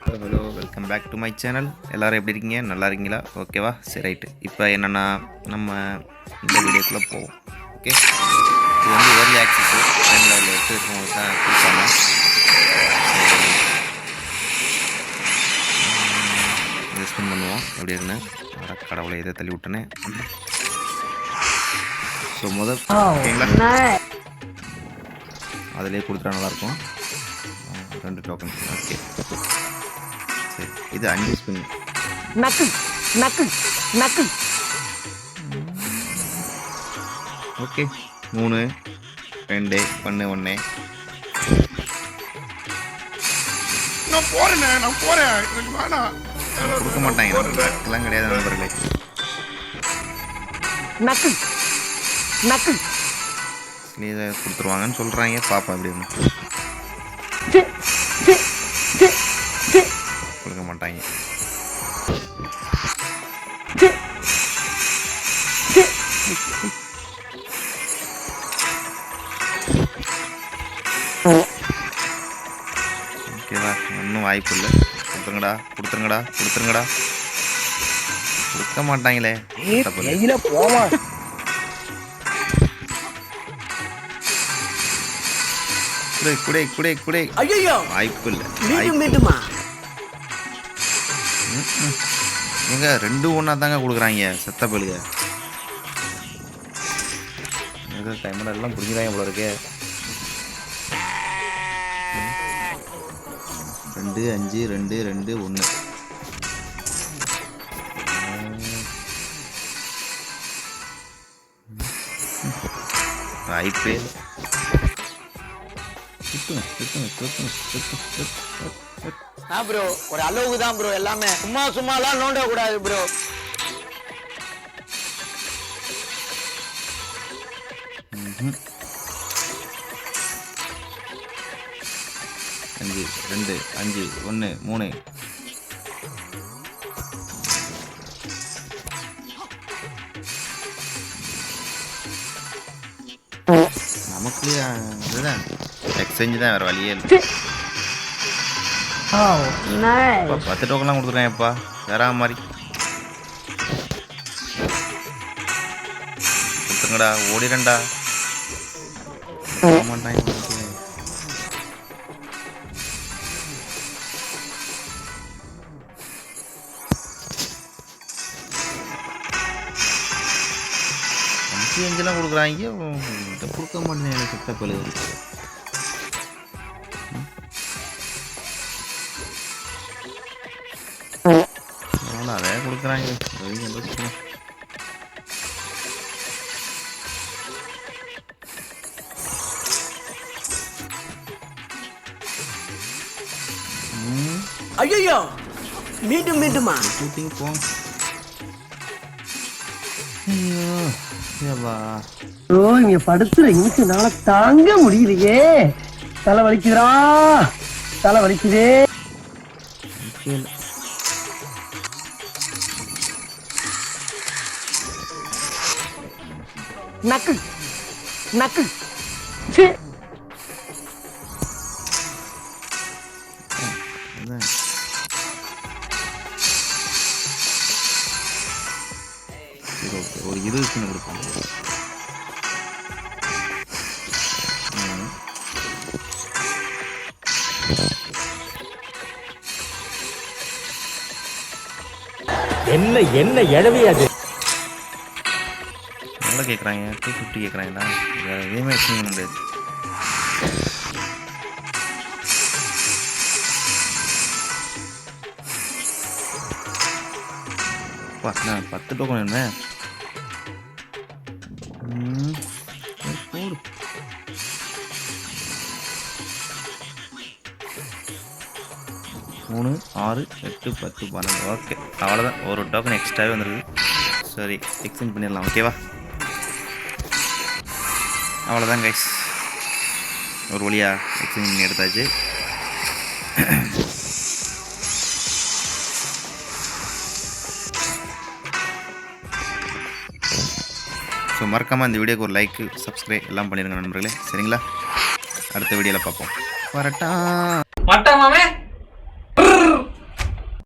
Hello welcome back to my channel. எல்லோரும் எப்படி இருக்கீங்க? நல்லா இருக்கீங்களா? ஓகேவா? சரி ரைட்டு. இப்போ என்னென்னா நம்ம இந்த வீடியோக்குள்ளே போவோம். ஓகே, இது வந்து ஏர்லி ஆக்சஸ் டைம் லெவலில் இருக்கவங்களுக்கு தான் கொடுப்பாங்க. இதை ஸ்பின் பண்ணுவோம் எப்படி இருக்குன்னு. கடவுளை இதை தள்ளி விட்டனே. ஸோ ஓகேங்களா, அதிலே கொடுத்துட்டா நல்லாயிருக்கும். 2 டோக்கன். ஓகே, சரி, இது 5 ஸ்பின். ஓகே, 3 2 1 1. நான் போறேன் எனக்கு வேணாம். கொடுக்க மாட்டாங்க, எல்லாம் கிடையாது நண்பர்களே. இதை கொடுத்துருவாங்கன்னு சொல்கிறாங்க, பாப்பா அப்படின்னு. கொடுக்க மாட்டாங்க. ஓகேவா, ஒன்றும் வாய்ப்பு இல்லை. கொடுத்துருங்கடா. கொடுக்க மாட்டாங்களே. குடை வாய்ப்பு இல்லை. எங்க 2 ஒன்றா தாங்க கொடுக்குறாங்க செத்த பழுக. டைமண்ட் எல்லாம் புரிஞ்சுதாங்க போல இருக்கு. 2 5 2 2 1. வாய்ப்பே ப்ரோ, ஒரு அளவுக்கு தான் ப்ரோ. எல்லாமே சும்மாலாம் நோண்ட கூடாது ப்ரோ. அஞ்சு 2 5 1 3. நமக்கு இதுதான் எக்ஸ்சேஞ்சு தான், வேறு வழியே இல்லை. 10 டோக்கன்லாம் கொடுத்துருக்கேன்ப்பா, வேற மாதிரி. கொடுத்துருங்கடா, ஓடிடண்டா. மாட்டாங்க. 5 கொடுக்குறாங்க, கொடுக்க மாட்டேன். செத்த பழுது. அதே கொடுக்குறாங்க. ஐயோ, மீண்டுமா ஷூட்டிங் போங்க. இங்க படுத்துற இனிச்சுனால தாங்க முடியலையே. தலை வலிக்குதே. நக்கு ஒரு 20 கொடுப்பாங்க. என்ன எழவி அது நல்லா கேட்குறாங்க. 250 கேட்குறாங்களா? வேறு எதுவுமே எக்ஸ்பிளைன் பண்ண முடியாது. நான் 10 டோக்கன் என்ன 3 6 8 10 12. ஓகே, அவ்வளோதான். ஒரு டோக்கன் எக்ஸ்ட்ராவே வந்துருக்கு. சரி, எக்ஸ்சேஞ்ச் பண்ணிடலாம். ஓகேவா, அவ்வளோதான் கைஸ். ஒரு வழியாக எக்ஸ்சேஞ்ச் பண்ணி எடுத்தாச்சு. ஸோ மறக்காமல் இந்த வீடியோக்கு ஒரு லைக்கு, சப்ஸ்கிரைப் எல்லாம் பண்ணிடுங்க நண்பர்களே. சரிங்களா, அடுத்த வீடியோவில் பார்ப்போம். வரட்டா.